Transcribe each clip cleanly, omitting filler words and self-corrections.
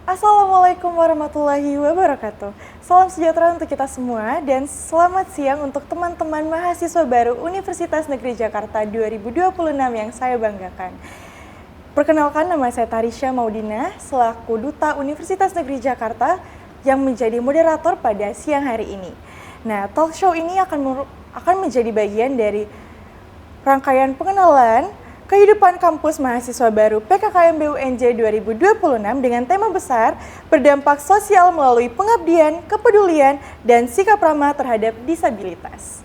Assalamualaikum warahmatullahi wabarakatuh. Salam sejahtera untuk kita semua dan selamat siang untuk teman-teman mahasiswa baru Universitas Negeri Jakarta 2026 yang saya banggakan. Perkenalkan, nama saya Tarisha Maudina selaku Duta Universitas Negeri Jakarta yang menjadi moderator pada siang hari ini. Nah, talk show ini akan menjadi bagian dari rangkaian pengenalan kehidupan kampus mahasiswa baru PKKMB UNJ 2026 dengan tema besar berdampak sosial melalui pengabdian, kepedulian, dan sikap ramah terhadap disabilitas.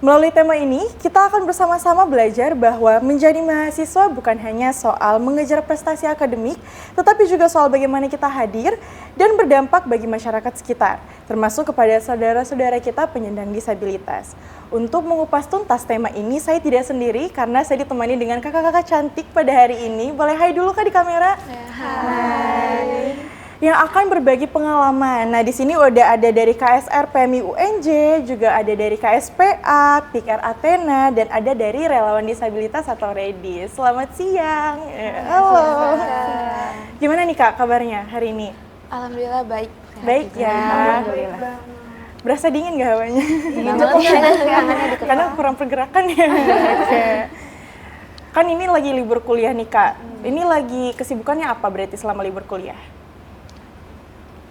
Melalui tema ini, kita akan bersama-sama belajar bahwa menjadi mahasiswa bukan hanya soal mengejar prestasi akademik, tetapi juga soal bagaimana kita hadir dan berdampak bagi masyarakat sekitar, termasuk kepada saudara-saudara kita penyandang disabilitas. Untuk mengupas tuntas tema ini, saya tidak sendiri karena saya ditemani dengan kakak-kakak cantik pada hari ini. Boleh hai dulu Kak di kamera? Hai. Yang akan berbagi pengalaman. Nah, di sini udah ada dari KSR PMI UNJ, juga ada dari KSPA, PIKR Athena, dan ada dari Relawan Disabilitas atau REDI. Selamat siang. Halo. Gimana nih Kak kabarnya hari ini? Alhamdulillah baik. Baik ya. Alhamdulillah. Berasa dingin gak hawanya? Dingin banget. Karena kurang pergerakan ya. Oke. Kan ini lagi libur kuliah nih Kak. Ini lagi kesibukannya apa berarti selama libur kuliah?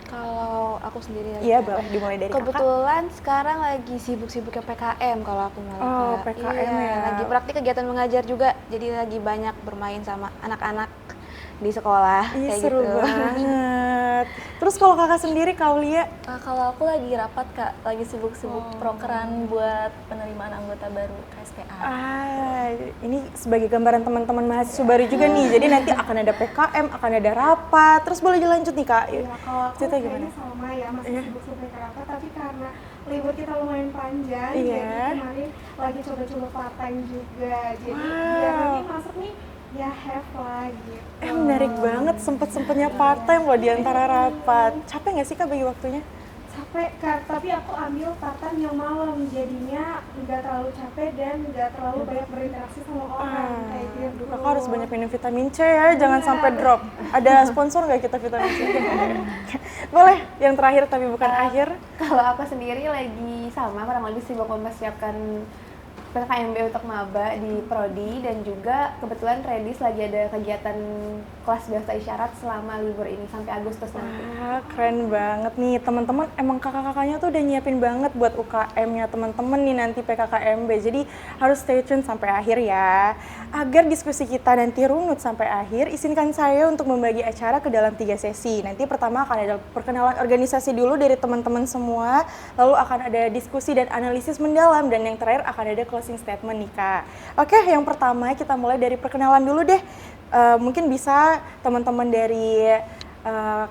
Kalau aku sendiri Iya, boleh dimulai dari kebetulan kakak. Sekarang lagi sibuk-sibuknya PKM kalau aku malah. Oh, PKM iya, ya. Lagi praktik kegiatan mengajar juga. Jadi lagi banyak bermain sama anak-anak di sekolah. Iya, kayak seru gitu. banget. Terus kalau kakak sendiri, Kaulia? Kalau aku lagi rapat Kak, lagi sibuk-sibuk prokeran buat penerimaan anggota baru KSPA. Ini sebagai gambaran teman-teman mahasiswa baru juga nih. Jadi nanti akan ada PKM, akan ada rapat. Terus boleh dilanjut nih Kak? Iya, kalau aku Cerita kayaknya gimana? sama ya, masih sibuk-sibuk rapat, tapi karena libur kita lumayan panjang, Iya. jadi kemarin lagi coba-coba part time juga. Jadi Wow. biar nanti masuk nih, ya have lah gitu. Menarik banget, sempet-sempetnya part time loh di antara rapat. Capek nggak sih Kak bagi waktunya? Capek Kak, tapi aku ambil part time yang malam, jadinya nggak terlalu capek dan nggak terlalu banyak berinteraksi sama orang kayak gitu. Kakak harus banyak minum vitamin C ya, jangan sampai drop. Ada sponsor nggak kita vitamin C? Boleh, yang terakhir tapi bukan akhir. Kalau aku sendiri lagi sama, kurang lebih sibuk mempersiapkan PKKMB untuk maba di Prodi, dan juga kebetulan Redis lagi ada kegiatan kelas bahasa isyarat selama libur ini sampai Agustus nanti. Wah, keren banget nih teman-teman. Emang kakak-kakaknya tuh udah nyiapin banget buat UKM-nya teman-teman nih nanti PKKMB. Jadi harus stay tune sampai akhir ya. Agar diskusi kita nanti runut sampai akhir, izinkan saya untuk membagi acara ke dalam 3 sesi. Nanti pertama akan ada perkenalan organisasi dulu dari teman-teman semua, lalu akan ada diskusi dan analisis mendalam, dan yang terakhir akan ada closing statement nih Kak. Oke, yang pertama kita mulai dari perkenalan dulu deh. Mungkin bisa teman-teman dari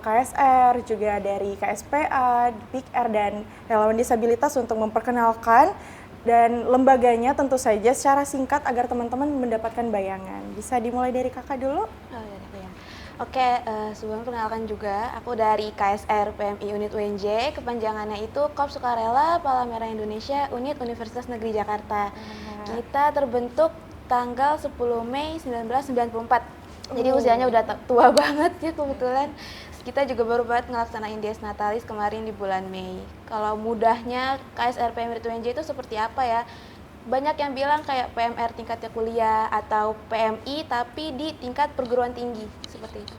KSR, juga dari KSPA, PIKR, dan Relawan Disabilitas untuk memperkenalkan dan lembaganya tentu saja secara singkat agar teman-teman mendapatkan bayangan. Bisa dimulai dari kakak dulu? Oh, iya, ya. Oke, sebelum perkenalkan juga, aku dari KSR PMI Unit UNJ, kepanjangannya itu Korps Sukarela Palang Merah Indonesia Unit Universitas Negeri Jakarta. Kita terbentuk tanggal 10 Mei 1994. Jadi usianya udah tua banget ya kebetulan. Kita juga baru banget ngelaksanain Dies Natalis kemarin di bulan Mei. Kalau mudahnya KSR PMI Unit UNJ itu seperti apa ya? Banyak yang bilang kayak PMR tingkatnya kuliah atau PMI tapi di tingkat perguruan tinggi, seperti itu.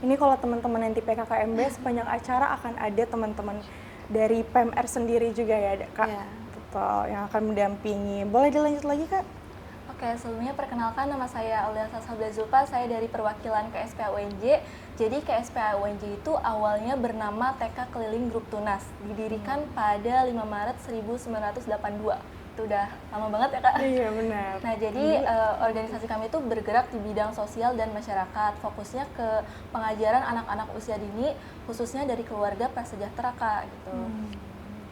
Ini kalau teman-teman nanti PKKMB sepanjang acara akan ada teman-teman dari PMR sendiri juga ya Kak? Ya. Betul, yang akan mendampingi. Boleh dilanjut lagi Kak? Oke, sebelumnya perkenalkan, nama saya Aulia Salsabila Zulfa, saya dari perwakilan KSPA UNJ. Jadi KSPA UNJ itu awalnya bernama TK Keliling Grup Tunas, didirikan pada 5 Maret 1982. Itu udah lama banget ya Kak? Iya benar. Nah, jadi organisasi kami itu bergerak di bidang sosial dan masyarakat, fokusnya ke pengajaran anak-anak usia dini, khususnya dari keluarga prasejahtera Kak, gitu.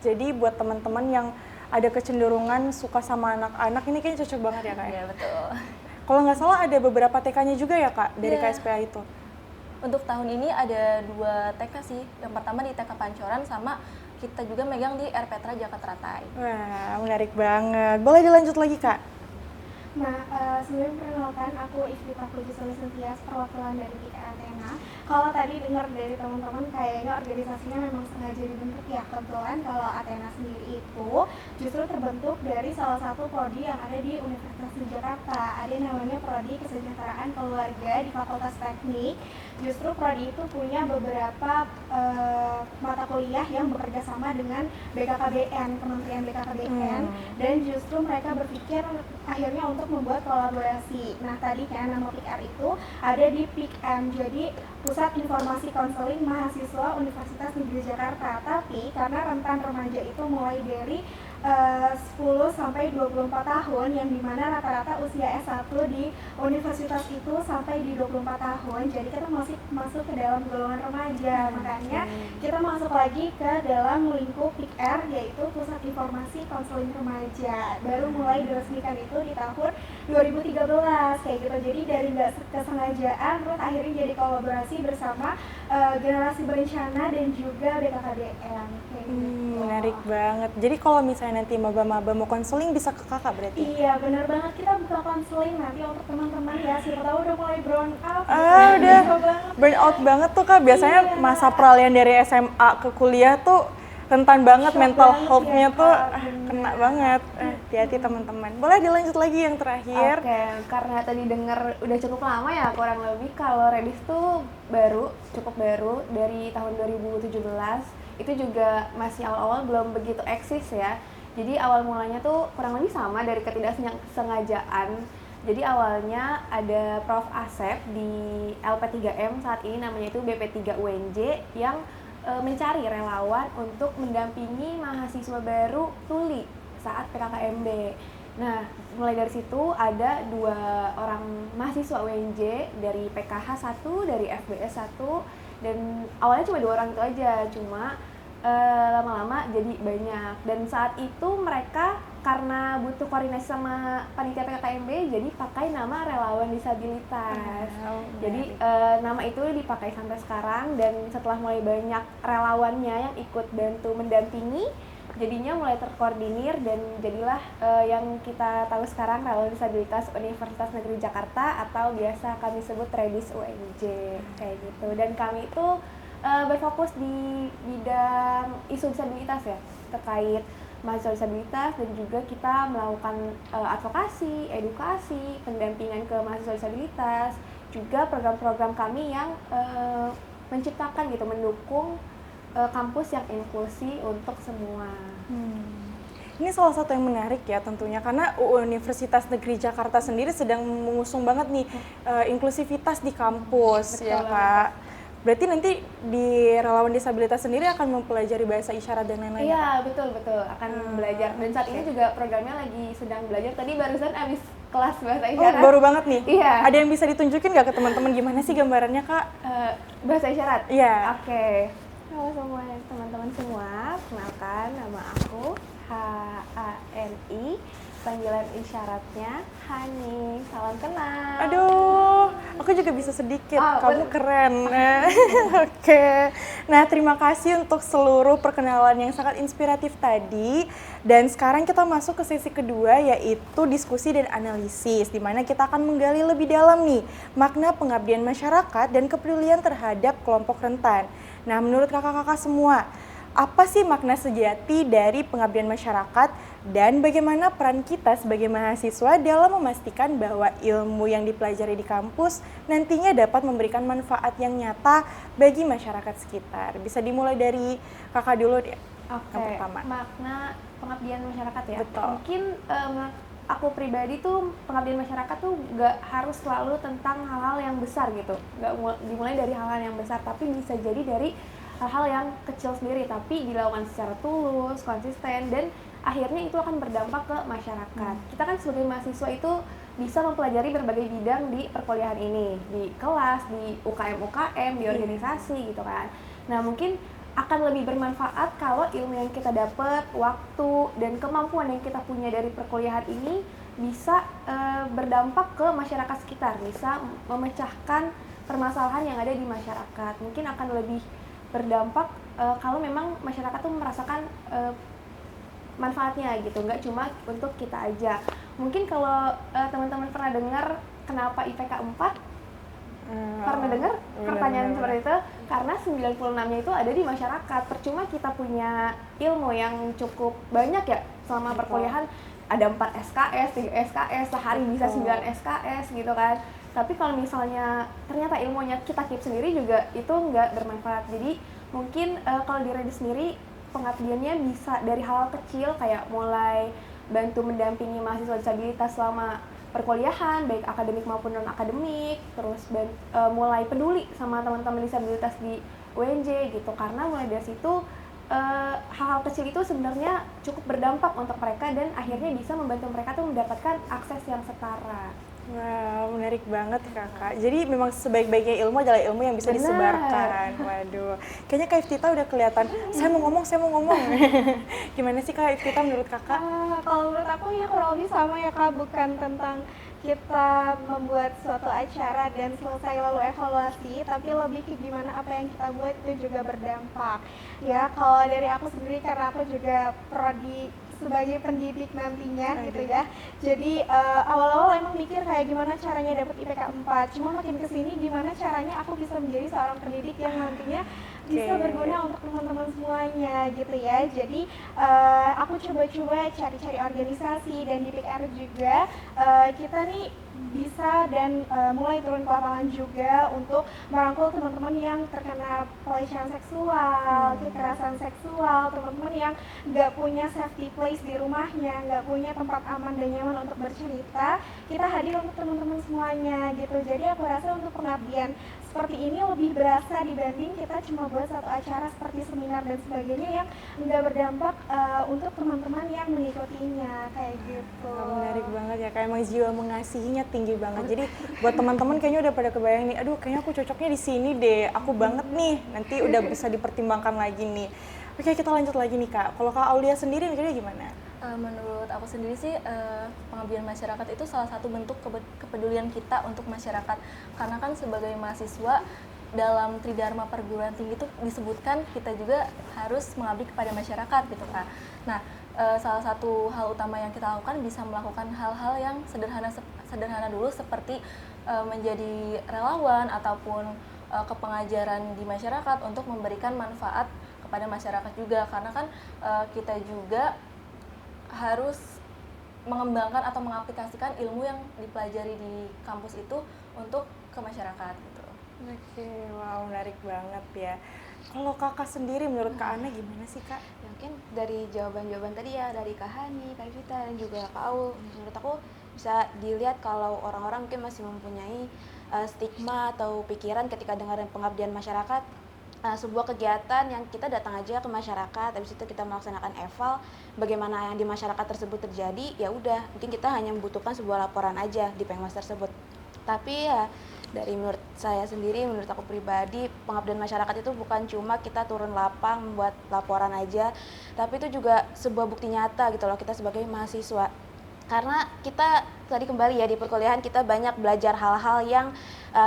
Jadi buat teman-teman yang ada kecenderungan suka sama anak-anak, ini kayaknya cocok banget ya Kak? Iya, betul. Kalau nggak salah ada beberapa TK-nya juga ya Kak, dari Iya. KSPA itu? Untuk tahun ini ada 2 TK sih. Yang pertama di TK Pancoran sama kita juga megang di RPTRA Jakarta Ratai. Wah, menarik banget. Boleh dilanjut lagi, Kak? Nah, sebelum perkenalkan, aku Ifrita Pujisul Sintias, perwakilan dari PIK Athena. Kalau tadi dengar dari teman-teman kayaknya organisasinya memang sengaja dibentuk ya. Kebetulan kalau Athena sendiri itu justru terbentuk dari salah satu prodi yang ada di Universitas di Jakarta. Ada namanya Prodi Kesejahteraan Keluarga di Fakultas Teknik. Justru prodi itu punya beberapa mata kuliah yang bekerja sama dengan BKKBN, Kementerian BKKBN, dan justru mereka berpikir akhirnya untuk membuat kolaborasi. Nah, tadi kan nama PIKR itu ada di PIKM, jadi Pusat Informasi Konseling Mahasiswa Universitas Negeri Jakarta. Tapi karena rentan remaja itu mulai dari 10 sampai 24 tahun, yang dimana rata-rata usia S1 di universitas itu sampai di 24 tahun, jadi kita masih masuk ke dalam golongan remaja. Makanya kita masuk lagi ke dalam lingkup PIKR, yaitu Pusat Informasi Konseling Remaja. Baru mulai diresmikan itu di tahun 2013 kayak gitu. Jadi dari nggak kesengajaan terus akhirnya jadi kolaborasi bersama Generasi Berencana dan juga BKKBN kayak gitu. Menarik banget. Jadi kalau misalnya nanti maba-maba mau konseling bisa ke kakak berarti? Iya, benar banget. Kita buka konseling nanti untuk teman-teman ya. Siapa tahu udah mulai burn out. Udah banget. burn out banget tuh Kak. Biasanya Iya. masa peralihan dari SMA ke kuliah tuh rentan banget, Shock mental banget health-nya ya, tuh Kak. Bener. kena banget. Hati-hati teman-teman. Boleh dilanjut lagi yang terakhir? Oke, karena tadi denger udah cukup lama ya, kurang lebih kalau Redis tuh cukup baru dari tahun 2017. Itu juga masih awal-awal belum begitu eksis ya. Jadi awal mulanya tuh kurang lebih sama dari ketidaksengajaan. Jadi awalnya ada Prof. Asep di LP3M, saat ini namanya itu BP3 UNJ, yang mencari relawan untuk mendampingi mahasiswa baru tuli saat PKKMB. Nah, mulai dari situ ada 2 orang mahasiswa UNJ dari PKH 1, dari FBS 1, dan awalnya cuma 2 orang itu aja, cuma lama-lama jadi banyak. Dan saat itu mereka karena butuh koordinasi sama panitia PKKMB, jadi pakai nama relawan disabilitas. Jadi nama itu dipakai sampai sekarang, dan setelah mulai banyak relawannya yang ikut bantu mendampingi, jadinya mulai terkoordinir dan jadilah yang kita tahu sekarang relawan disabilitas Universitas Negeri Jakarta, atau biasa kami sebut Redis UNJ kayak gitu. Dan kami itu berfokus di bidang isu disabilitas ya, terkait mahasiswa disabilitas, dan juga kita melakukan advokasi, edukasi, pendampingan ke mahasiswa disabilitas, juga program-program kami yang menciptakan gitu, mendukung kampus yang inklusi untuk semua. Ini salah satu yang menarik ya tentunya, karena Universitas Negeri Jakarta sendiri sedang mengusung banget nih inklusivitas di kampus. Betul Ya Kak. Berarti nanti di relawan disabilitas sendiri akan mempelajari bahasa isyarat dan lain-lain. Iya, betul akan belajar, dan saat ini juga programnya lagi sedang belajar. Tadi barusan abis kelas bahasa isyarat. Baru banget nih. Iya. Ada yang bisa ditunjukin nggak ke teman-teman gimana sih gambarannya Kak? Bahasa isyarat? Iya. Oke. Halo semua teman-teman semua, kenalkan nama aku HANI, panggilan isyaratnya Hani. Salam kenal. Aduh, aku juga bisa sedikit. Oh, Kamu keren. Oke. Nah, terima kasih untuk seluruh perkenalan yang sangat inspiratif tadi. Dan sekarang kita masuk ke sesi kedua, yaitu diskusi dan analisis, di mana kita akan menggali lebih dalam nih makna pengabdian masyarakat dan kepedulian terhadap kelompok rentan. Nah, menurut kakak-kakak semua, apa sih makna sejati dari pengabdian masyarakat dan bagaimana peran kita sebagai mahasiswa dalam memastikan bahwa ilmu yang dipelajari di kampus nantinya dapat memberikan manfaat yang nyata bagi masyarakat sekitar? Bisa dimulai dari kakak dulu deh. Oke, Yang pertama. makna pengabdian masyarakat ya. Betul. Mungkin aku pribadi tuh pengabdian masyarakat tuh nggak harus selalu tentang hal-hal yang besar gitu. Nggak dimulai dari hal-hal yang besar, tapi bisa jadi dari hal-hal yang kecil sendiri, tapi dilakukan secara tulus, konsisten, dan akhirnya itu akan berdampak ke masyarakat. Kita kan sebagai mahasiswa itu bisa mempelajari berbagai bidang di perkuliahan ini, di kelas, di UKM, di organisasi gitu kan. Nah, mungkin akan lebih bermanfaat kalau ilmu yang kita dapat, waktu, dan kemampuan yang kita punya dari perkuliahan ini bisa berdampak ke masyarakat sekitar, bisa memecahkan permasalahan yang ada di masyarakat. Mungkin akan lebih berdampak kalau memang masyarakat tuh merasakan manfaatnya gitu, nggak cuma untuk kita aja. Mungkin kalau teman-teman pernah dengar kenapa IPK 4? Pernah dengar pertanyaan seperti itu? Karena 96-nya itu ada di masyarakat. Percuma kita punya ilmu yang cukup banyak ya selama perkuliahan, ada 4 SKS, 3 SKS, sehari bisa 9 SKS gitu kan. Tapi kalau misalnya ternyata ilmunya kita keep sendiri juga itu nggak bermanfaat. Jadi mungkin kalau di Redi sendiri pengabdiannya bisa dari hal kecil kayak mulai bantu mendampingi mahasiswa disabilitas selama perkuliahan, baik akademik maupun non-akademik, terus mulai peduli sama teman-teman disabilitas di UNJ gitu, karena mulai dari situ hal-hal kecil itu sebenarnya cukup berdampak untuk mereka dan akhirnya bisa membantu mereka tuh mendapatkan akses yang setara. Wow, menarik banget Kakak. Jadi memang sebaik-baiknya ilmu adalah ilmu yang bisa Benar. disebarkan. Waduh, kayaknya Kak Iftita udah kelihatan, saya mau ngomong. Gimana sih Kak Iftita menurut Kakak? Kalau menurut aku ya kurang lebih sama ya Kak, bukan tentang kita membuat suatu acara dan selesai lalu evaluasi, tapi lebih ke gimana apa yang kita buat itu juga berdampak. Ya, kalau dari aku sendiri karena aku juga prodi sebagai pendidik nantinya gitu ya. Jadi awal-awal emang mikir kayak gimana caranya dapat IPK 4. Cuma makin kesini gimana caranya aku bisa menjadi seorang pendidik yang nantinya bisa berguna untuk teman-teman semuanya gitu ya. Jadi aku coba-coba cari-cari organisasi dan di PR juga kita nih bisa dan mulai turun ke lapangan juga untuk merangkul teman-teman yang terkena pelecehan seksual, kekerasan seksual, teman-teman yang nggak punya safety place di rumahnya, nggak punya tempat aman dan nyaman untuk bercerita, kita hadir untuk teman-teman semuanya gitu. Jadi aku rasa untuk pengabdian seperti ini lebih berasa dibanding kita cuma buat satu acara seperti seminar dan sebagainya yang nggak berdampak untuk teman-teman yang mengikutinya kayak gitu. Menarik banget ya, kayak emang jiwa mengasihinya tinggi banget. Jadi buat teman-teman kayaknya udah pada kebayang nih, aduh kayaknya aku cocoknya di sini deh, aku banget nih, nanti udah bisa dipertimbangkan lagi nih. Oke, kita lanjut lagi nih Kak. Kalau Kak Aulia sendiri mikirnya gimana? Menurut aku sendiri sih pengabdian masyarakat itu salah satu bentuk kepedulian kita untuk masyarakat, karena kan sebagai mahasiswa dalam Tridharma perguruan tinggi itu disebutkan kita juga harus mengabdi kepada masyarakat gitu kan. Nah, salah satu hal utama yang kita lakukan bisa melakukan hal-hal yang sederhana dulu seperti menjadi relawan ataupun kepengajaran di masyarakat untuk memberikan manfaat kepada masyarakat juga, karena kan kita juga harus mengembangkan atau mengaplikasikan ilmu yang dipelajari di kampus itu untuk ke masyarakat gitu. Oke, wow menarik banget ya. Kalau Kakak sendiri menurut Kak Ana gimana sih Kak? Ya, mungkin dari jawaban-jawaban tadi ya, dari Kak Hani, Kak Vita, dan juga Kak Aul, menurut aku bisa dilihat kalau orang-orang mungkin masih mempunyai stigma atau pikiran ketika dengar pengabdian masyarakat, sebuah kegiatan yang kita datang aja ke masyarakat, habis itu kita melaksanakan eval, bagaimana yang di masyarakat tersebut terjadi, ya udah, mungkin kita hanya membutuhkan sebuah laporan aja di Pengmas tersebut. Tapi ya dari menurut saya sendiri, menurut aku pribadi, pengabdian masyarakat itu bukan cuma kita turun lapang membuat laporan aja, tapi itu juga sebuah bukti nyata gitu loh kita sebagai mahasiswa. Karena kita tadi kembali ya di perkuliahan kita banyak belajar hal-hal yang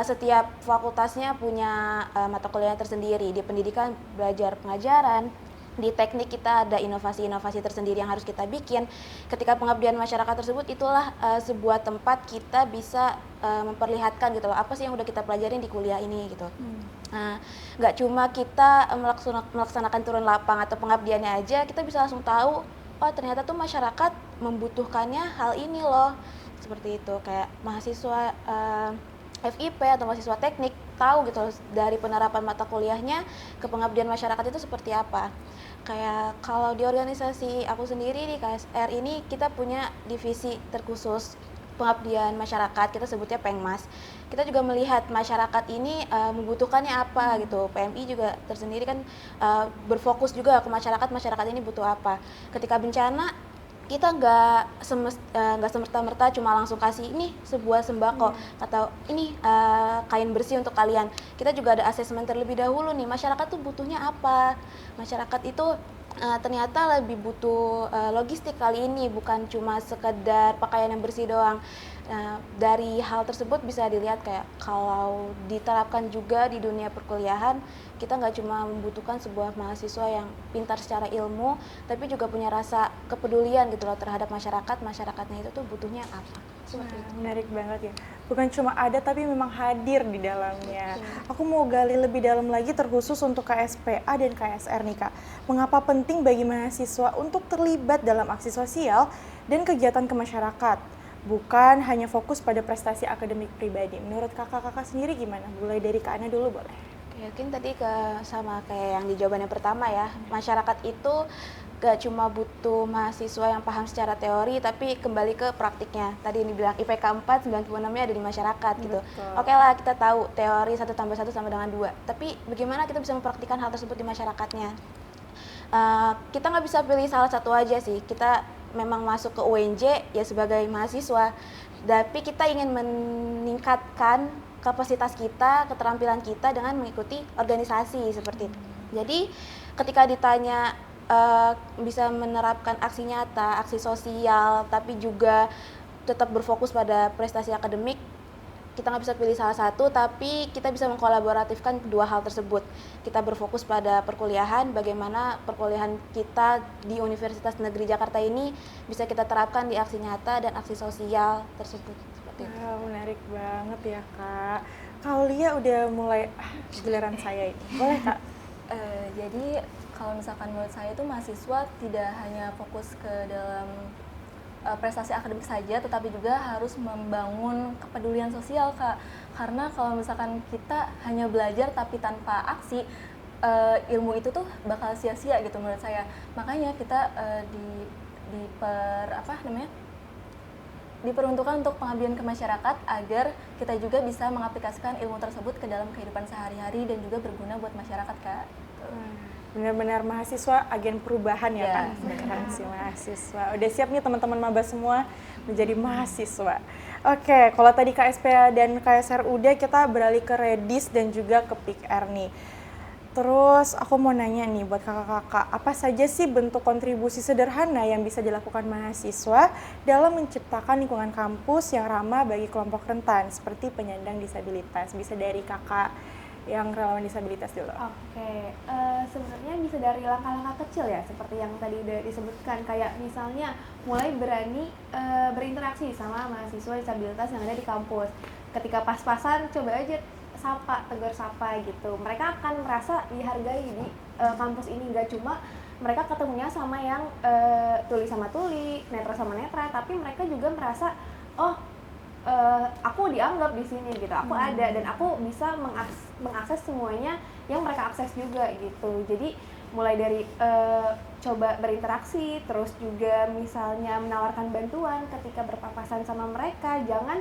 setiap fakultasnya punya mata kuliah tersendiri. Di pendidikan belajar pengajaran, di teknik kita ada inovasi-inovasi tersendiri yang harus kita bikin. Ketika pengabdian masyarakat tersebut itulah sebuah tempat kita bisa memperlihatkan gitu loh apa sih yang udah kita pelajarin di kuliah ini gitu. Nah, nggak cuma kita melaksanakan turun lapang atau pengabdiannya aja, kita bisa langsung tahu oh ternyata tuh masyarakat membutuhkannya hal ini loh, seperti itu. Kayak mahasiswa FIP atau mahasiswa teknik tahu gitu loh, dari penerapan mata kuliahnya ke pengabdian masyarakat itu seperti apa. Kayak kalau di organisasi aku sendiri di KSR ini kita punya divisi terkhusus pengabdian masyarakat, kita sebutnya Pengmas. Kita juga melihat masyarakat ini membutuhkannya apa gitu. PMI juga tersendiri kan berfokus juga ke masyarakat ini butuh apa. Ketika bencana kita nggak semerta-merta cuma langsung kasih ini sebuah sembako atau ini kain bersih untuk kalian. Kita juga ada asesmen terlebih dahulu nih, masyarakat tuh butuhnya apa. Masyarakat itu ternyata lebih butuh logistik kali ini, bukan cuma sekedar pakaian yang bersih doang. Dari hal tersebut bisa dilihat kayak kalau diterapkan juga di dunia perkuliahan kita nggak cuma membutuhkan sebuah mahasiswa yang pintar secara ilmu, tapi juga punya rasa kepedulian gitu loh terhadap masyarakatnya itu tuh butuhnya apa. Seperti itu. Menarik banget ya. Bukan cuma ada tapi memang hadir di dalamnya. Aku mau gali lebih dalam lagi terkhusus untuk KSPA dan KSR nih Kak. Mengapa penting bagi mahasiswa untuk terlibat dalam aksi sosial dan kegiatan kemasyarakat? Bukan hanya fokus pada prestasi akademik pribadi. Menurut kakak-kakak sendiri gimana? Mulai dari Kak Ana dulu boleh. Mungkin tadi sama kayak yang di jawaban yang pertama ya, masyarakat itu gak cuma butuh mahasiswa yang paham secara teori, tapi kembali ke praktiknya. Tadi ini bilang IPK 4, 96-nya ada di masyarakat gitu. Betul. Oke lah, kita tahu teori 1 tambah 1 sama dengan 2, tapi bagaimana kita bisa mempraktikkan hal tersebut di masyarakatnya? Kita nggak bisa pilih salah satu aja sih. Kita memang masuk ke UNJ ya sebagai mahasiswa, tapi kita ingin meningkatkan kapasitas kita, keterampilan kita dengan mengikuti organisasi seperti itu. Jadi ketika ditanya bisa menerapkan aksi nyata, aksi sosial, tapi juga tetap berfokus pada prestasi akademik, kita nggak bisa pilih salah satu, tapi kita bisa mengkolaboratifkan kedua hal tersebut. Kita berfokus pada perkuliahan, bagaimana perkuliahan kita di Universitas Negeri Jakarta ini bisa kita terapkan di aksi nyata dan aksi sosial tersebut. Seperti itu. Wow, menarik banget ya Kak. Kaulia udah mulai giliran saya ini. Boleh Kak? Jadi kalau misalkan menurut saya itu mahasiswa tidak hanya fokus ke dalam prestasi akademik saja, tetapi juga harus membangun kepedulian sosial Kak. Karena kalau misalkan kita hanya belajar tapi tanpa aksi, ilmu itu tuh bakal sia-sia gitu menurut saya. Makanya kita diperuntukkan untuk pengabdian ke masyarakat agar kita juga bisa mengaplikasikan ilmu tersebut ke dalam kehidupan sehari-hari dan juga berguna buat masyarakat Kak. Benar-benar mahasiswa agen perubahan ya Kak. Beneran sih mahasiswa. Udah siap nih teman-teman maba semua menjadi mahasiswa. Oke, kalau tadi KSPA dan KSR udah, kita beralih ke Redis dan juga ke PIKR nih. Terus aku mau nanya nih buat kakak-kakak, apa saja sih bentuk kontribusi sederhana yang bisa dilakukan mahasiswa dalam menciptakan lingkungan kampus yang ramah bagi kelompok rentan seperti penyandang disabilitas? Bisa dari kakak yang relawan disabilitas dulu. Oke, sebenarnya bisa dari langkah-langkah kecil ya, seperti yang tadi udah disebutkan, kayak misalnya mulai berani berinteraksi sama mahasiswa disabilitas yang ada di kampus. Ketika pas-pasan, coba aja tegur sapa gitu. Mereka akan merasa dihargai di kampus ini, nggak cuma mereka ketemunya sama yang tuli sama tuli, netra sama netra, tapi mereka juga merasa, aku dianggap di sini gitu, aku ada dan aku bisa mengakses semuanya yang mereka akses juga gitu. Jadi mulai dari coba berinteraksi, terus juga misalnya menawarkan bantuan ketika berpapasan sama mereka. Jangan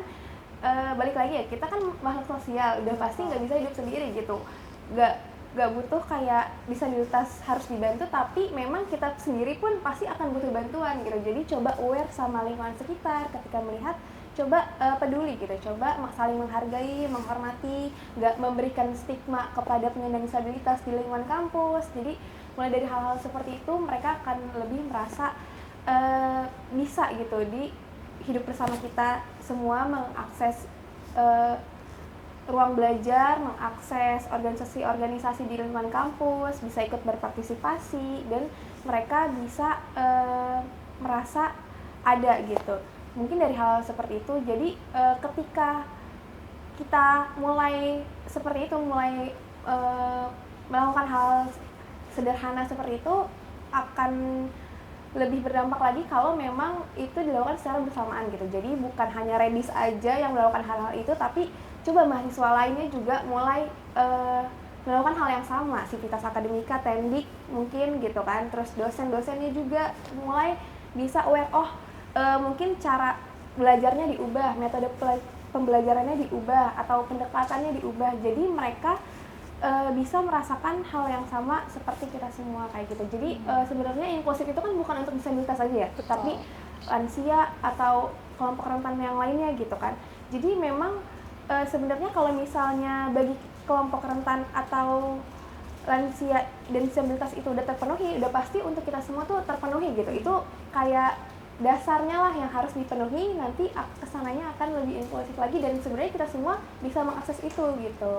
balik lagi ya, kita kan makhluk sosial, udah pasti nggak bisa hidup sendiri gitu, nggak butuh kayak disabilitas harus dibantu, tapi memang kita sendiri pun pasti akan butuh bantuan gitu. Jadi coba aware sama lingkungan sekitar ketika melihat, coba peduli gitu, coba saling menghargai, menghormati, nggak memberikan stigma kepada penyandang disabilitas di lingkungan kampus. Jadi mulai dari hal-hal seperti itu mereka akan lebih merasa bisa gitu di hidup bersama kita semua, mengakses ruang belajar, mengakses organisasi-organisasi di lingkungan kampus, bisa ikut berpartisipasi, dan mereka bisa merasa ada gitu. Mungkin dari hal seperti itu. Jadi ketika kita mulai seperti itu, mulai melakukan hal sederhana seperti itu, akan lebih berdampak lagi kalau memang itu dilakukan secara bersamaan gitu. Jadi bukan hanya Redis aja yang melakukan hal-hal itu, tapi coba mahasiswa lainnya juga mulai melakukan hal yang sama. Sivitas Akademika, Tendik mungkin gitu kan. Terus dosen-dosennya juga mulai bisa aware, mungkin cara belajarnya diubah, metode pembelajarannya diubah, atau pendekatannya diubah. Jadi mereka bisa merasakan hal yang sama seperti kita semua kayak gitu. Jadi sebenarnya inklusif itu kan bukan untuk disabilitas aja ya, tapi lansia atau kelompok rentan yang lainnya gitu kan. Jadi memang sebenarnya kalau misalnya bagi kelompok rentan atau lansia dan disabilitas itu udah terpenuhi, udah pasti untuk kita semua tuh terpenuhi gitu. Itu kayak dasarnya lah yang harus dipenuhi, nanti kesananya akan lebih inklusif lagi dan sebenarnya kita semua bisa mengakses itu gitu.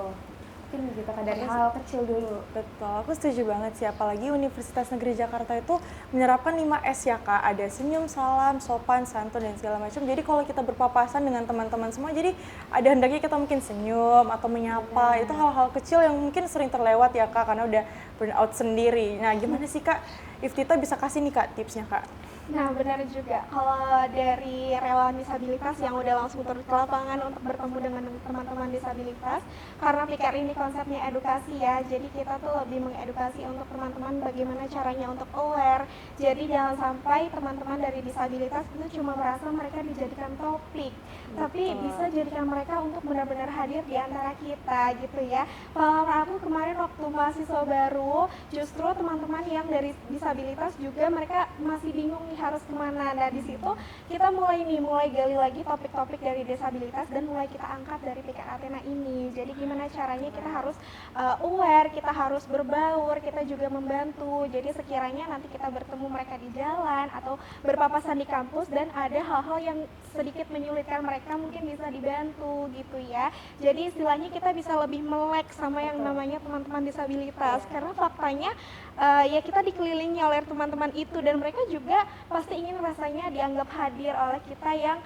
dimasukin gitu kan dari hal kecil dulu. Betul, aku setuju banget sih, apalagi Universitas Negeri Jakarta itu menerapkan 5S ya Kak, ada senyum, salam, sopan, santun, dan segala macam. Jadi kalau kita berpapasan dengan teman-teman semua, jadi ada hendaknya kita mungkin senyum atau menyapa, itu hal-hal kecil yang mungkin sering terlewat ya Kak, karena udah burn out sendiri. Nah gimana sih Kak, Iftita bisa kasih nih Kak tipsnya Kak? Nah, benar juga. Kalau dari relawan disabilitas yang udah langsung turun ke lapangan untuk bertemu dengan teman-teman disabilitas, karena PKR ini konsepnya edukasi ya, jadi kita tuh lebih mengedukasi untuk teman-teman bagaimana caranya untuk aware. Jadi jangan sampai teman-teman dari disabilitas itu cuma merasa mereka dijadikan topik, tapi bisa jadikan mereka untuk benar-benar hadir di antara kita gitu ya. Pengalaman aku kemarin waktu mahasiswa baru, justru teman-teman yang dari disabilitas juga mereka masih bingung nih harus kemana. Nah di situ kita mulai gali lagi topik-topik dari disabilitas dan mulai kita angkat dari PKR Athena ini. Jadi gimana caranya kita harus aware, kita harus berbaur, kita juga membantu. Jadi sekiranya nanti kita bertemu mereka di jalan atau berpapasan di kampus dan ada hal-hal yang sedikit menyulitkan mereka, mungkin bisa dibantu gitu ya. Jadi istilahnya kita bisa lebih melek sama yang namanya teman-teman disabilitas, karena faktanya ya kita dikelilingi oleh teman-teman itu dan mereka juga pasti ingin rasanya dianggap hadir oleh kita yang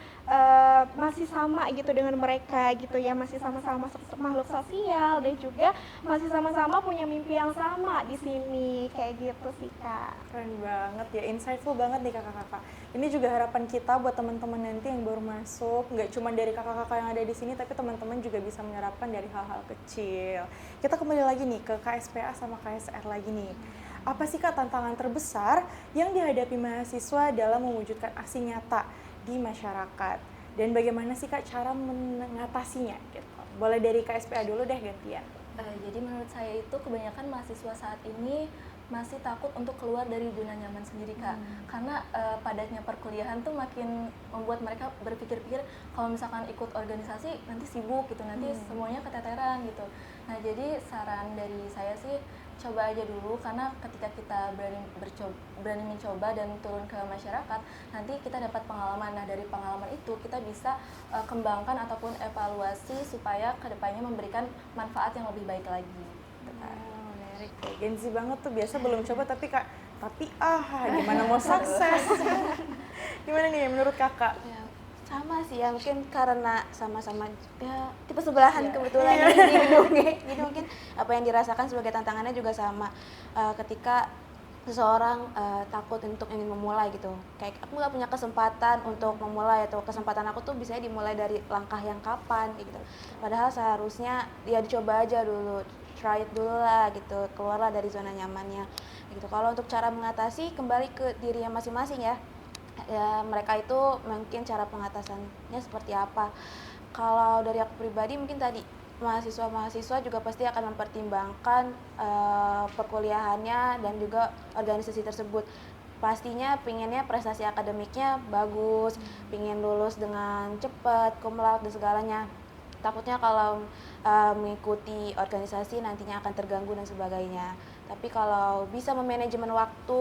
masih sama gitu dengan mereka gitu ya, masih sama-sama makhluk sosial dan juga masih sama-sama punya mimpi yang sama di sini, kayak gitu sih Kak. Keren banget ya, insightful banget nih kakak-kakak. Ini juga harapan kita buat teman-teman nanti yang baru masuk, nggak cuma dari kakak-kakak yang ada di sini, tapi teman-teman juga bisa menerapkan dari hal-hal kecil. Kita kembali lagi nih ke KSPA sama KSR lagi nih. Apa sih Kak tantangan terbesar yang dihadapi mahasiswa dalam mewujudkan aksi nyata di masyarakat? Dan bagaimana sih Kak cara mengatasinya? Gitu. Boleh dari KSPA dulu deh gantian. Jadi menurut saya itu kebanyakan mahasiswa saat ini masih takut untuk keluar dari zona nyaman sendiri Kak, karena padatnya perkuliahan tuh makin membuat mereka berpikir-pikir kalau misalkan ikut organisasi nanti sibuk gitu, nanti semuanya keteteran gitu. Nah jadi saran dari saya sih coba aja dulu, karena ketika kita berani mencoba dan turun ke masyarakat, nanti kita dapat pengalaman. Nah dari pengalaman itu kita bisa kembangkan ataupun evaluasi supaya kedepannya memberikan manfaat yang lebih baik lagi gitu, Kak. Menarik ya, gengsi banget tuh, biasa belum coba tapi Kak, gimana mau sukses? Gimana nih menurut Kakak? Ya, sama sih ya, mungkin karena sama-sama ya tipe sebelahan kebetulan di gedungnya, jadi mungkin apa yang dirasakan sebagai tantangannya juga sama. Ketika seseorang takut untuk ingin memulai gitu, kayak aku nggak punya kesempatan untuk memulai, atau kesempatan aku tuh bisa dimulai dari langkah yang kapan gitu, padahal seharusnya ya dicoba aja dulu, try it dulu lah gitu, keluarlah dari zona nyamannya gitu. Kalau untuk cara mengatasi, kembali ke dirinya masing-masing ya, mereka itu mungkin cara pengatasannya seperti apa. Kalau dari aku pribadi mungkin tadi mahasiswa juga pasti akan mempertimbangkan perkuliahannya dan juga organisasi tersebut. Pastinya pinginnya prestasi akademiknya bagus, pingin lulus dengan cepat, cum laude dan segalanya. Takutnya kalau mengikuti organisasi nantinya akan terganggu dan sebagainya. Tapi kalau bisa memanajemen waktu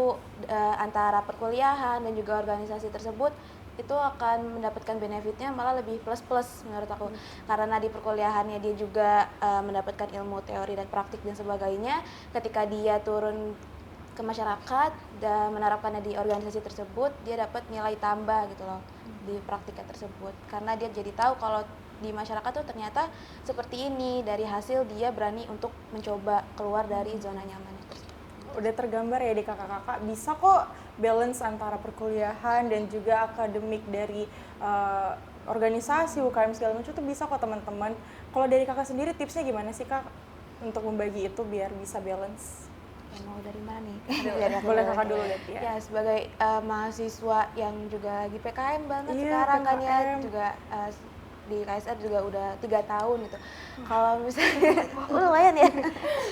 antara perkuliahan dan juga organisasi tersebut, itu akan mendapatkan benefitnya malah lebih plus menurut aku, karena di perkuliahannya dia juga mendapatkan ilmu teori dan praktik dan sebagainya. Ketika dia turun ke masyarakat dan menerapkannya di organisasi tersebut, dia dapat nilai tambah gitu loh di praktiknya tersebut, karena dia jadi tahu kalau di masyarakat tuh ternyata seperti ini, dari hasil dia berani untuk mencoba keluar dari zona nyaman itu. Udah tergambar ya di kakak-kakak, bisa kok balance antara perkuliahan dan juga akademik dari organisasi, UKM segala macam, itu bisa kok teman-teman. Kalau dari kakak sendiri tipsnya gimana sih Kak untuk membagi itu biar bisa balance? Mau dari mana nih? Boleh kakak dulu deh ya. Ya sebagai mahasiswa yang juga lagi PKM banget PKM. sekarang kan ya, juga di KSR juga udah 3 tahun gitu. Kalau misalnya lumayan ya.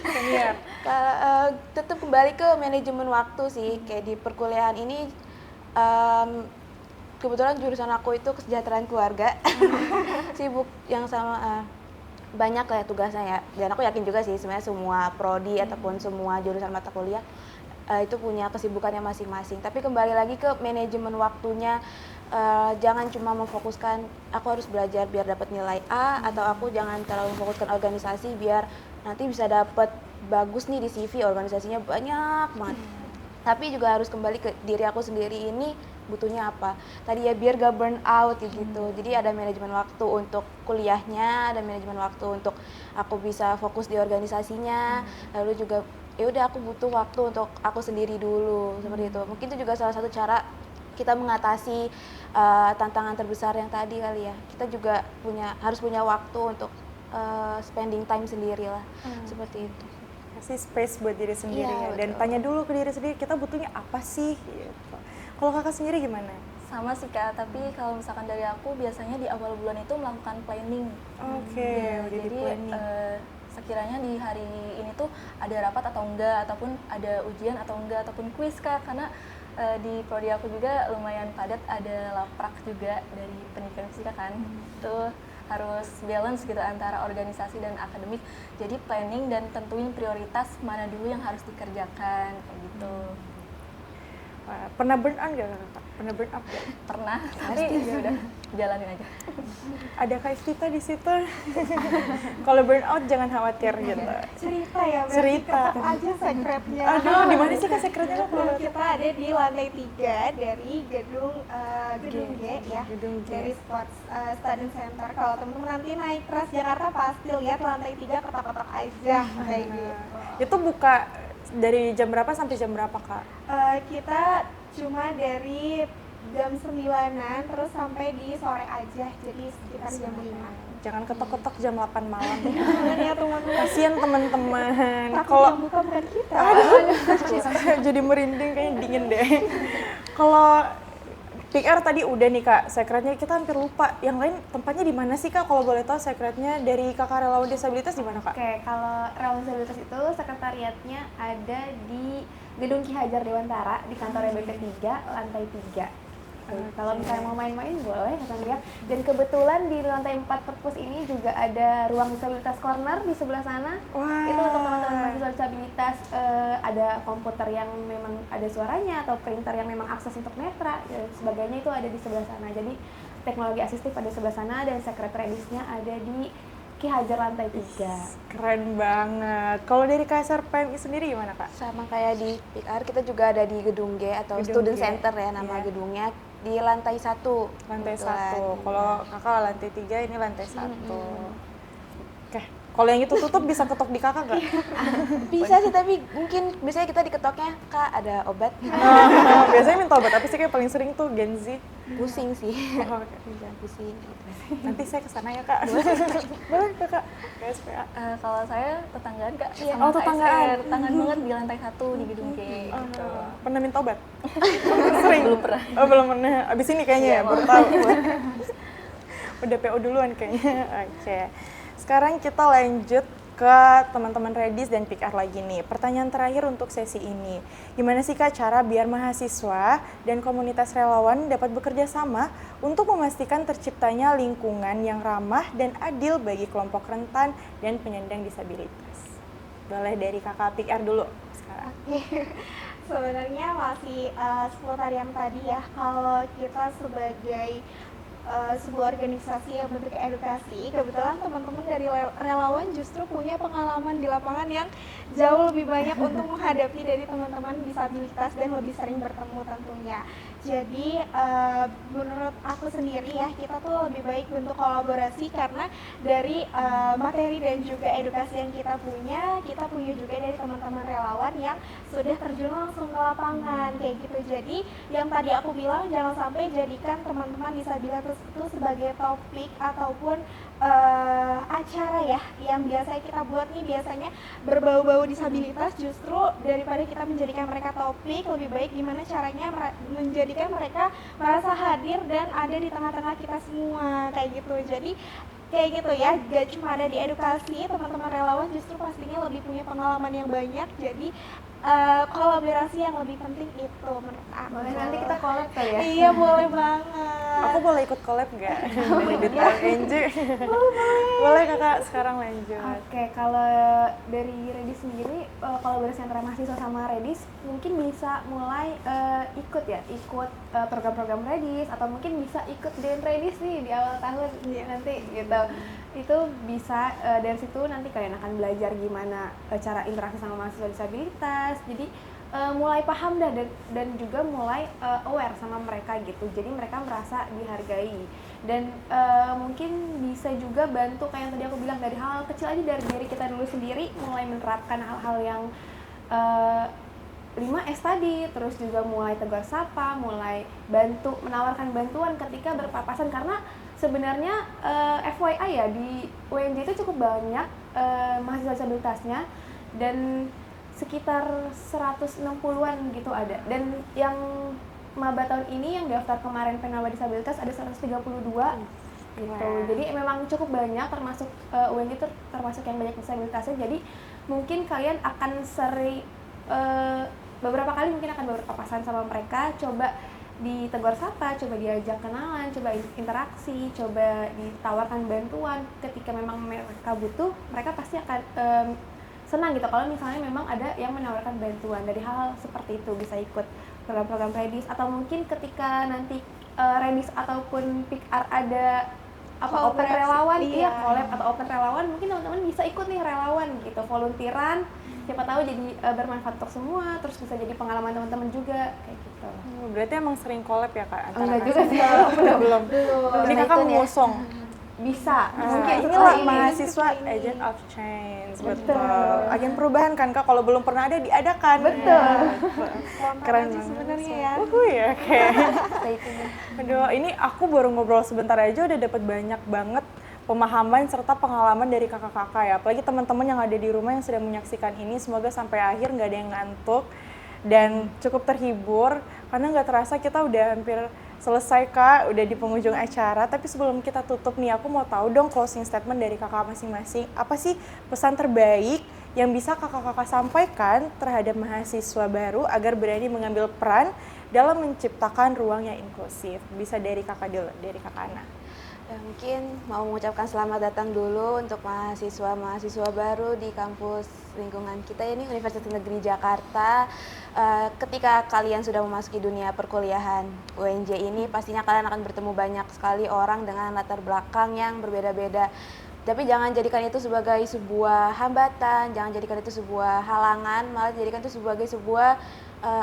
Senior. Kalau tetap kembali ke manajemen waktu sih. Kayak di perkuliahan ini kebetulan jurusan aku itu kesejahteraan keluarga. Sibuk yang sama banyak lah ya tugasnya ya. Dan aku yakin juga sih sebenarnya semua prodi ataupun semua jurusan mata kuliah itu punya kesibukannya masing-masing. Tapi kembali lagi ke manajemen waktunya. Jangan cuma memfokuskan aku harus belajar biar dapat nilai A, atau aku jangan terlalu memfokuskan organisasi biar nanti bisa dapet bagus nih di CV, organisasinya banyak banget. Tapi juga harus kembali ke diri aku sendiri, ini butuhnya apa. Tadi ya biar gak burn out gitu. Jadi ada manajemen waktu untuk kuliahnya, ada manajemen waktu untuk aku bisa fokus di organisasinya. Lalu juga ya udah aku butuh waktu untuk aku sendiri dulu, seperti itu. Mungkin itu juga salah satu cara kita mengatasi tantangan terbesar yang tadi kali ya. Kita juga harus punya waktu untuk spending time sendiri lah, seperti itu. Kasih space buat diri sendiri Iya, ya, dan betul. tanya dulu ke diri sendiri kita butuhnya apa sih gitu. Kalau kakak sendiri gimana? Sama sih Kak, tapi kalau misalkan dari aku biasanya di awal bulan itu melakukan planning. Oke, Ya, udah di jadi planning. sekiranya di hari ini tuh ada rapat atau enggak, ataupun ada ujian atau enggak, ataupun kuis Kak, karena di prodi aku juga lumayan padat, ada laprak juga dari pendidikan fisika kan. Itu harus balance gitu antara organisasi dan akademik. Jadi planning dan tentuin prioritas mana dulu yang harus dikerjakan kayak gitu. Wah, pernah burn out gak kakak? Pernah burn out gak? Pernah, tapi ya udah jalanin aja. Ada Kak Vita di situ. Kalau burn out jangan khawatir gitu. Cerita ya, berarti Cerita. tetap aja secretnya. Aduh, di mana sih Kak sekretnya? Nah, kita ada di lantai 3 dari gedung G ya, Gedung G. dari Sports Student Center. Kalau teman-teman nanti naik Transjakarta pasti lihat lantai 3 ketok-ketok aja kayak gitu. Itu buka dari jam berapa sampai jam berapa Kak? Kita cuma dari jam 9-an terus sampai di sore aja, jadi sekitar jam 5. Jangan ketok-ketok jam 8 malam deh. Ya teman-teman, Kasian teman-teman. takut Kalau yang buka bukan kita. jadi merinding kayaknya dingin deh. Kalau PR tadi udah nih Kak, sekretnya kita hampir lupa. Yang lain tempatnya di mana sih Kak? Kalau boleh tahu sekretnya dari Kakak relawan disabilitas di mana Kak? Oke, kalau relawan disabilitas itu sekretariatnya ada di Gedung Ki Hajar Dewantara di kantor BP 3, lantai 3. Kalau misalnya mau main-main boleh akan lihat. Dan kebetulan di lantai 4 perpus ini juga ada ruang disabilitas corner di sebelah sana. Wah. Itu untuk teman-teman mahasiswa disabilitas, ada komputer yang memang ada suaranya atau printer yang memang akses untuk netra dan sebagainya, itu ada di sebelah sana. Jadi teknologi asistif ada di sebelah sana dan sekretariatnya ada di Ki Hajar lantai 3. Keren banget. Kalau dari KSR PMI sendiri gimana Kak? Sama kayak di PR, kita juga ada di Gedung G atau Gedung Student G, Center ya nama iya. gedungnya, di lantai 1. Lantai kebetulan. 1. Kalau Kakak lantai 3, ini lantai 1. Oke. Kalau yang itu tutup bisa ketok di Kakak nggak? Bisa sih, tapi mungkin biasanya kita diketoknya, Kak ada obat. Biasanya minta obat apa sih kayak paling sering tuh Gen Z? Pusing sih. Oh, oke. Pusing gitu. Nanti saya kesana ya Kak. Boleh Kakak ke SPA. Kalau saya tetanggaan Kak, Iya. sama Oh, tetanggaan. KSR, tetanggaan banget di lantai 1 di gedung G gitu. Pernah minta obat? Sering? Belum pernah. Oh, belum pernah. Abis ini kayaknya ya, Iya, baru tahu. Udah PO duluan kayaknya. Oke. Sekarang kita lanjut ke teman-teman Redis dan PR lagi nih. Pertanyaan terakhir untuk sesi ini. Gimana sih Kak cara biar mahasiswa dan komunitas relawan dapat bekerja sama untuk memastikan terciptanya lingkungan yang ramah dan adil bagi kelompok rentan dan penyandang disabilitas? Boleh dari Kakak PR dulu sekarang. Sebenarnya masih seputar yang tadi ya, kalau kita sebagai sebuah organisasi yang bentuk edukasi, kebetulan teman-teman dari relawan justru punya pengalaman di lapangan yang jauh lebih banyak untuk menghadapi dari teman-teman disabilitas dan lebih sering bertemu tentunya. Jadi menurut aku sendiri ya, kita tuh lebih baik bentuk kolaborasi karena dari materi dan juga edukasi yang kita punya juga dari teman-teman relawan yang sudah terjun langsung ke lapangan kayak gitu. Jadi yang tadi aku bilang, jangan sampai jadikan teman-teman disabilitas itu sebagai topik ataupun acara ya yang biasanya kita buat nih biasanya berbau-bau disabilitas. Justru daripada kita menjadikan mereka topik, lebih baik gimana caranya menjadikan mereka merasa hadir dan ada di tengah-tengah kita semua kayak gitu. Jadi kayak gitu ya, gak cuma ada di edukasi, teman-teman relawan justru pastinya lebih punya pengalaman yang banyak. Jadi kolaborasi yang lebih penting itu menurut aku. Boleh nanti kita collab kali ya? Iya boleh banget. Aku boleh ikut collab nggak? Dari Duta UNJ. Boleh kakak, sekarang lanjut. Oke, kalau dari Redis sendiri, kolaborasi antara mahasiswa sama Redis mungkin bisa mulai ikut program-program Redis, atau mungkin bisa ikut dengan Redis nih di awal tahun nanti gitu. Itu bisa dari situ nanti kalian akan belajar gimana cara interaksi sama mahasiswa disabilitas. Jadi mulai paham dan juga mulai aware sama mereka gitu. Jadi mereka merasa dihargai. Dan mungkin bisa juga bantu kayak yang tadi aku bilang, dari hal kecil aja, dari diri kita dulu sendiri, mulai menerapkan hal-hal yang 5S tadi, terus juga mulai tegur sapa, mulai menawarkan bantuan ketika berpapasan. Karena sebenarnya FYI ya, di UNJ itu cukup banyak mahasiswa disabilitasnya, dan sekitar 160-an gitu ada. Dan yang maba tahun ini yang daftar kemarin penambah disabilitas ada 132 gitu. Wow. Jadi memang cukup banyak, termasuk UNJ itu termasuk yang banyak disabilitasnya. Jadi mungkin kalian akan sering beberapa kali mungkin akan berpapasan sama mereka, coba ditegur sapa, coba diajak kenalan, coba interaksi, coba ditawarkan bantuan. Ketika memang mereka butuh, mereka pasti akan senang gitu kalau misalnya memang ada yang menawarkan bantuan. Dari hal seperti itu bisa ikut program-program Redis, atau mungkin ketika nanti Redis ataupun PIKR ada open relawan, collab atau open relawan, mungkin teman-teman bisa ikut nih relawan gitu, volunteeran, siapa tahu jadi bermanfaat untuk semua, terus bisa jadi pengalaman teman-teman juga kayak gitu. Berarti emang sering collab ya kak? Enggak juga sih, belum. Ini kakak mengusung. Bisa, mungkin inilah mahasiswa agent of change, betul. Agen perubahan kan kak, kalau belum pernah ada diadakan. Betul. Keren banget sebenarnya ya. Ya kayak. Aduh, ini aku baru ngobrol sebentar aja udah dapat banyak banget pemahaman serta pengalaman dari kakak-kakak ya. Apalagi teman-teman yang ada di rumah yang sedang menyaksikan ini, semoga sampai akhir nggak ada yang ngantuk dan cukup terhibur, karena nggak terasa kita udah hampir selesai kak, udah di penghujung acara. Tapi sebelum kita tutup nih, aku mau tahu dong closing statement dari kakak masing-masing. Apa sih pesan terbaik yang bisa kakak-kakak sampaikan terhadap mahasiswa baru agar berani mengambil peran dalam menciptakan ruang yang inklusif? Bisa dari kakak dulu, dari kakak Ana. Mungkin mau mengucapkan selamat datang dulu untuk mahasiswa-mahasiswa baru di kampus lingkungan kita ini, Universitas Negeri Jakarta. Ketika kalian sudah memasuki dunia perkuliahan UNJ ini, pastinya kalian akan bertemu banyak sekali orang dengan latar belakang yang berbeda-beda. Tapi jangan jadikan itu sebagai sebuah hambatan, jangan jadikan itu sebuah halangan, malah jadikan itu sebagai sebuah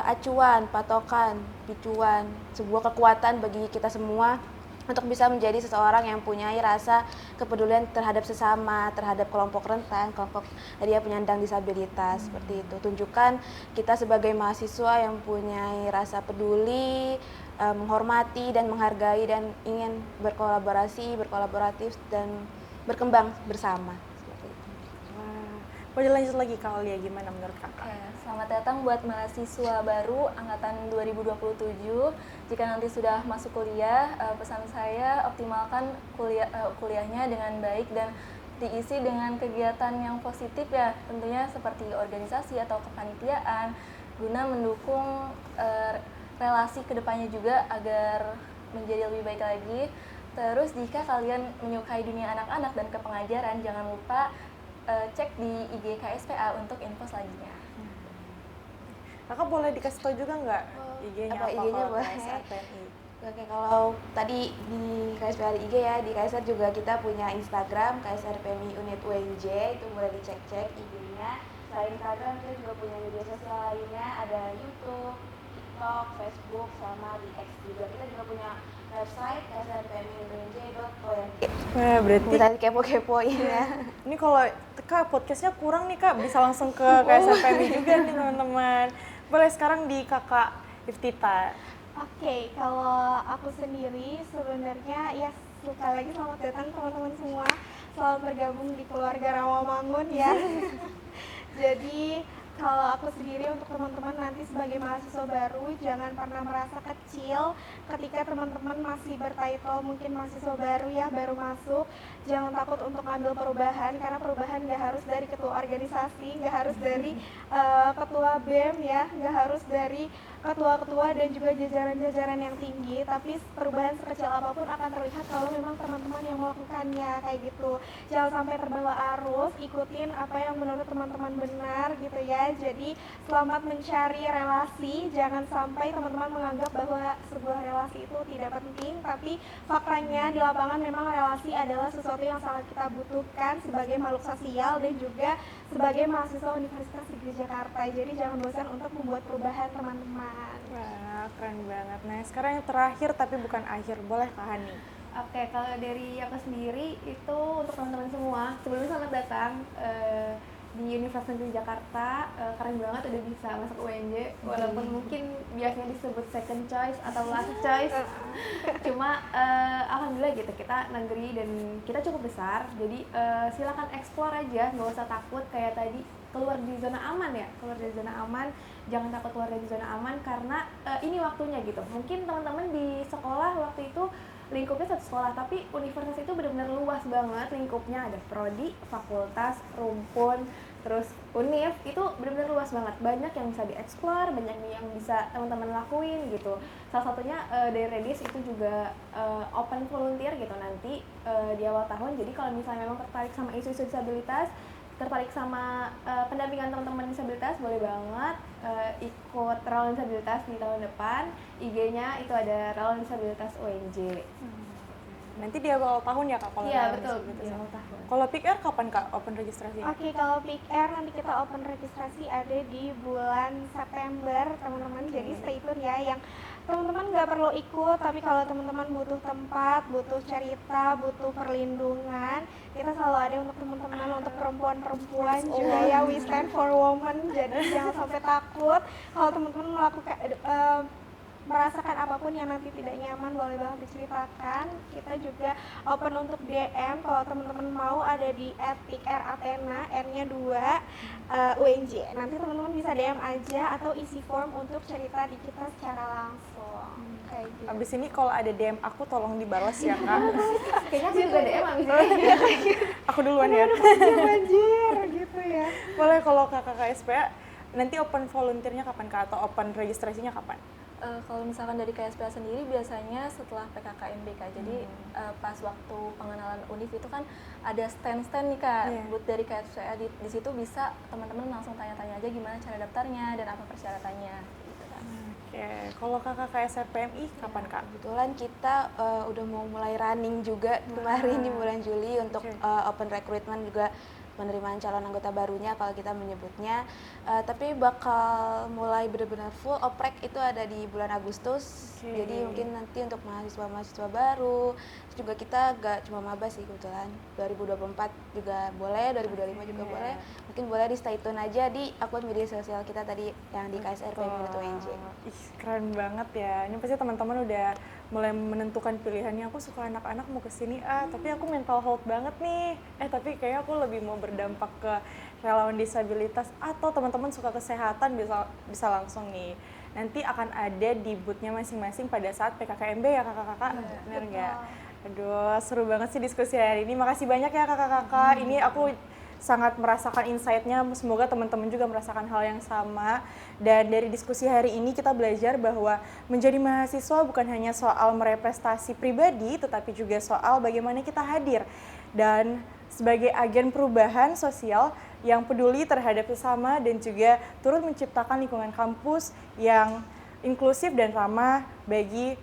acuan, patokan, picuan, sebuah kekuatan bagi kita semua untuk bisa menjadi seseorang yang punya rasa kepedulian terhadap sesama, terhadap kelompok rentan, kelompok dia penyandang disabilitas, seperti itu. Tunjukkan kita sebagai mahasiswa yang punya rasa peduli, menghormati dan menghargai, dan ingin berkolaboratif dan berkembang bersama. Seperti itu. Boleh lanjut lagi Kak Aulia, gimana menurut kakak? Oke, selamat datang buat mahasiswa baru angkatan 2027. Jika nanti sudah masuk kuliah, pesan saya optimalkan kuliahnya dengan baik dan diisi dengan kegiatan yang positif ya, tentunya seperti organisasi atau kepanitiaan, guna mendukung relasi kedepannya juga agar menjadi lebih baik lagi. Terus jika kalian menyukai dunia anak-anak dan kepengajaran, jangan lupa cek di IG KSPA untuk info selanjutnya. Kakak boleh dikasih tahu juga nggak IG-nya apa? IG-nya kalau boleh. KSR PMI? Oke, kalau tadi di KSPA di IG ya, di KSR juga kita punya Instagram KSR PMI Unit UNJ, itu boleh dicek-cek IG-nya. Selain Instagram kita juga punya media sosial lainnya, ada YouTube, TikTok, Facebook, sama di X juga. Kita juga punya website ksrpmiunj.org. Wah, berarti Bisa kepo-kepoin ya. ini kalau Kak podcastnya kurang nih Kak, bisa langsung ke KSR PMI juga nih teman-teman. Boleh sekarang di Kakak Iftita. Oke, kalau aku sendiri sebenarnya ya sekali lagi selamat datang teman-teman semua. Selamat bergabung di keluarga Rawamangun ya. Jadi kalau aku sendiri untuk teman-teman nanti sebagai mahasiswa baru, jangan pernah merasa kecil ketika teman-teman masih bertitle mungkin mahasiswa baru ya, baru masuk. Jangan takut untuk ngambil perubahan, karena perubahan nggak harus dari ketua organisasi, nggak harus dari ketua BEM ya, nggak harus dari ketua-ketua dan juga jajaran-jajaran yang tinggi, tapi perubahan sekecil apapun akan terlihat kalau memang teman-teman yang melakukannya kayak gitu. Jangan sampai terbawa arus, ikutin apa yang menurut teman-teman benar gitu ya. Jadi selamat mencari relasi, jangan sampai teman-teman menganggap bahwa sebuah relasi itu tidak penting, tapi faktanya di lapangan memang relasi adalah sesuatu yang sangat kita butuhkan sebagai makhluk sosial dan juga sebagai mahasiswa Universitas Negeri Jakarta. Jadi jangan bosan untuk membuat perubahan teman-teman. Wah, keren banget. Nah, sekarang yang terakhir tapi bukan akhir, boleh Kak Hani? Oke, kalau dari aku sendiri itu untuk teman-teman semua, sebelumnya selamat datang di Universitas Negeri Jakarta. Keren banget udah bisa masuk UNJ, walaupun mungkin biasanya disebut second choice atau last choice. Cuma alhamdulillah gitu, kita negeri dan kita cukup besar, jadi silakan explore aja, nggak usah takut kayak tadi keluar di zona aman ya, keluar dari zona aman, jangan takut keluar dari zona aman karena ini waktunya gitu. Mungkin teman-teman di sekolah waktu itu lingkupnya satu sekolah, tapi universitas itu benar-benar luas banget lingkupnya, ada prodi, fakultas, rumpun, terus univ, itu benar-benar luas banget, banyak yang bisa dieksplor, banyak yang bisa teman-teman lakuin gitu. Salah satunya dari Redis itu juga open volunteer gitu nanti di awal tahun. Jadi kalau misalnya memang tertarik sama isu-isu disabilitas, tertarik sama pendampingan teman-teman disabilitas, boleh banget ikut relawan disabilitas di tahun depan. IG-nya itu ada relawan disabilitas UNJ. Nanti di awal tahun ya Kak? Kalau Iya, relawan betul, disabilitas. di awal tahun. Kalau PIKR kapan Kak open registrasi? Oke, kalau PIKR nanti kita open registrasi ada di bulan September teman-teman. Jadi stay tune ya, yang teman-teman nggak perlu ikut, tapi kalau teman-teman butuh tempat, butuh cerita, butuh perlindungan, kita selalu ada untuk teman-teman, untuk perempuan-perempuan juga ya, we stand for women. Jadi jangan sampai takut kalau teman-teman merasakan apapun yang nanti tidak nyaman, boleh banget diceritakan. Kita juga open untuk DM, kalau teman-teman mau ada di @pikrathena, R-nya 2, UNJ. Nanti teman-teman bisa DM aja atau isi form untuk cerita di kita secara langsung. Kayak gitu. Abis ini kalau ada DM aku tolong dibalas ya Kak. Kayaknya aku juga DM abis ini. Aku duluan ya. Banjir gitu ya. Boleh, kalau kakak KSPA nanti open volunteernya kapan Kak? Atau open registrasinya kapan? Kalau misalkan dari KSPA sendiri biasanya setelah PKKMB Kak. Jadi pas waktu pengenalan univ itu kan ada stand-stand nih Kak, booth dari KSPA. Di situ bisa teman-teman langsung tanya-tanya aja gimana cara daftarnya dan apa persyaratannya gitu kan. Oke, kalau kakak KSRPMI kapan Kak? Kebetulan kita udah mau mulai running juga kemarin di bulan Juli untuk open recruitment juga, penerimaan calon anggota barunya kalau kita menyebutnya, tapi bakal mulai benar-benar full oprek itu ada di bulan Agustus. Jadi mungkin nanti untuk mahasiswa-mahasiswa baru, terus juga kita gak cuma maba sih kebetulan, 2024 juga boleh, 2025 juga boleh, mungkin boleh di stay tune aja di akun media sosial kita tadi yang di KSR.PMI.UNJ. Ih, keren banget ya, ini pasti teman-teman udah mulai menentukan pilihannya. Aku suka anak-anak mau kesini tapi aku mental health banget nih, tapi kayaknya aku lebih mau berdampak ke relawan disabilitas, atau teman-teman suka kesehatan bisa langsung nih. Nanti akan ada di booth-nya masing-masing pada saat PKKMB ya kakak-kakak, bener nggak? Aduh, seru banget sih diskusi hari ini. Makasih banyak ya kakak-kakak. Ini aku sangat merasakan insight-nya, semoga teman-teman juga merasakan hal yang sama. Dan dari diskusi hari ini kita belajar bahwa menjadi mahasiswa bukan hanya soal meraih prestasi pribadi, tetapi juga soal bagaimana kita hadir dan sebagai agen perubahan sosial yang peduli terhadap sesama dan juga turut menciptakan lingkungan kampus yang inklusif dan ramah bagi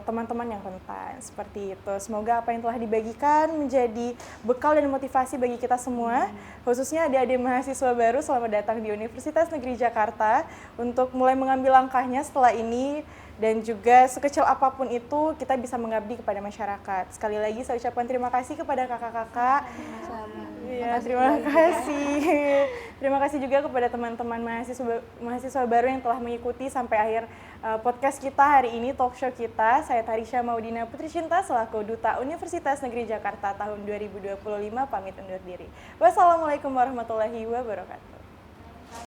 teman-teman yang rentan, seperti itu. Semoga apa yang telah dibagikan menjadi bekal dan motivasi bagi kita semua, khususnya adik-adik mahasiswa baru. Selamat datang di Universitas Negeri Jakarta untuk mulai mengambil langkahnya setelah ini, dan juga sekecil apapun itu kita bisa mengabdi kepada masyarakat. Sekali lagi saya ucapkan terima kasih kepada kakak-kakak. Ya, terima kasih. Terima kasih juga kepada teman-teman mahasiswa baru yang telah mengikuti sampai akhir podcast kita hari ini, talk show kita. Saya Tarisha Maudina Putri Cinta selaku Duta Universitas Negeri Jakarta tahun 2025 pamit undur diri. Wassalamualaikum warahmatullahi wabarakatuh.